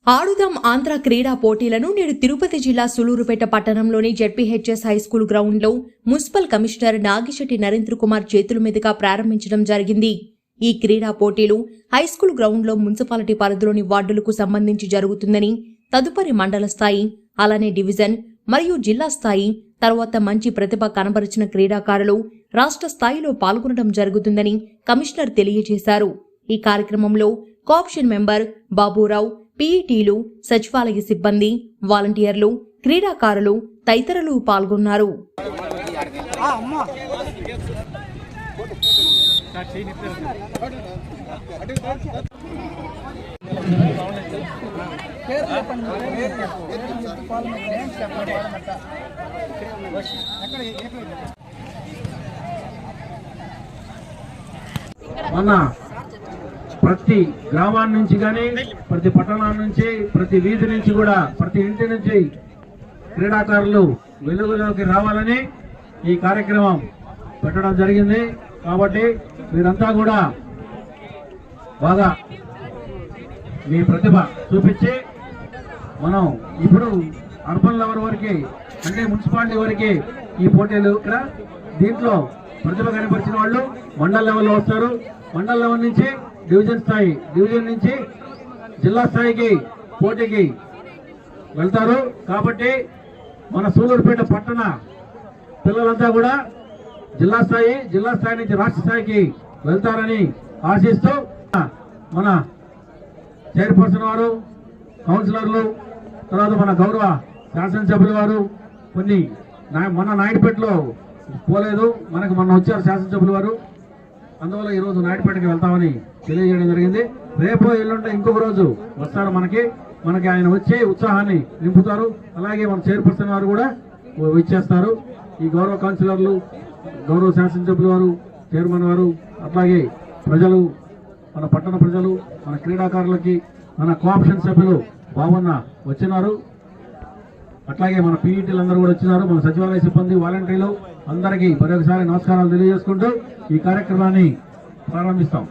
ఆడుదాం ఆంధ్ర క్రీడా పోటీలను నేడు తిరుపతి జిల్లా సులూరుపేట పట్టణంలోని జెడ్పీహెచ్ఎస్ హైస్కూల్ గ్రౌండ్లో మున్సిపల్ కమిషనర్ నాగిశెట్టి నరేంద్ర కుమార్ చేతుల మీదుగా ప్రారంభించడం జరిగింది. ఈ క్రీడా పోటీలు హైస్కూల్ గ్రౌండ్లో మున్సిపాలిటీ పరిధిలోని వార్డులకు సంబంధించి జరుగుతుందని, తదుపరి మండల స్థాయి, అలానే డివిజన్ మరియు జిల్లా స్థాయి తర్వాత మంచి ప్రతిభ కనబరిచిన క్రీడాకారులు రాష్ట్ర స్థాయిలో పాల్గొనడం జరుగుతుందని కమిషనర్ తెలియజేశారు. ఈ కార్యక్రమంలో కోఆప్షన్ మెంబర్ బాబురావు, పీఈటీలు, సచివాలయ సిబ్బంది, వాలంటీర్లు, క్రీడాకారులు తదితరులు పాల్గొన్నారు. ప్రతి గ్రామాన్ని నుంచి కానీ, ప్రతి పట్టణం నుంచి, ప్రతి వీధి నుంచి కూడా, ప్రతి ఇంటి నుంచి క్రీడాకారులు వెలుగులోకి రావాలని ఈ కార్యక్రమం పెట్టడం జరిగింది. కాబట్టి మీరంతా కూడా బాగా మీ ప్రతిభ చూపించి మనం ఇప్పుడు అర్బన్ లెవెల్ వరకు అంటే మున్సిపాలిటీ వరకు ఈ పోటీలు ఇక్కడ దీంట్లో ప్రతిభ కనపరిచిన వాళ్ళు మండల్ లెవెల్లో వస్తారు. మండల్ లెవెల్ నుంచి డివిజన్ స్థాయి, డివిజన్ నుంచి జిల్లా స్థాయికి పోటీకి వెళ్తారు. కాబట్టి మన సూలూరుపేట పట్టణ పిల్లలంతా కూడా జిల్లా స్థాయి నుంచి రాష్ట్ర స్థాయికి వెళ్తారని ఆశిస్తూ మన చైర్పర్సన్ వారు, కౌన్సిలర్లు, తర్వాత మన గౌరవ శాసనసభ్యుల వారు కొన్ని మన నాయుడుపేటలో పోలేదు, మనకు మొన్న వచ్చారు శాసనసభ్యుల వారు. అందువల్ల ఈరోజు నాయుడుపేటకి వెళ్తామని తెలియజేయడం జరిగింది. రేపు ఎల్లుంటే ఇంకొక రోజు వస్తారు మనకి ఆయన వచ్చే ఉత్సాహాన్ని నింపుతారు. అలాగే మన చైర్పర్సన్ వారు కూడా ఇచ్చేస్తారు. ఈ గౌరవ కౌన్సిలర్లు, గౌరవ శాసనసభ్యుల వారు, చైర్మన్ వారు, అట్లాగే ప్రజలు, మన పట్టణ ప్రజలు, మన క్రీడాకారులకి మన కోఆప్షన్ సభ్యులు బాగున్న వచ్చినారు. అట్లాగే మన పీఈటీలు అందరూ కూడా వచ్చినారు. మన సచివాలయ సిబ్బంది, వాలంటీర్లు అందరికీ మరొకసారి నమస్కారాలు తెలియజేసుకుంటూ ఈ కార్యక్రమాన్ని ప్రారంభిస్తాం.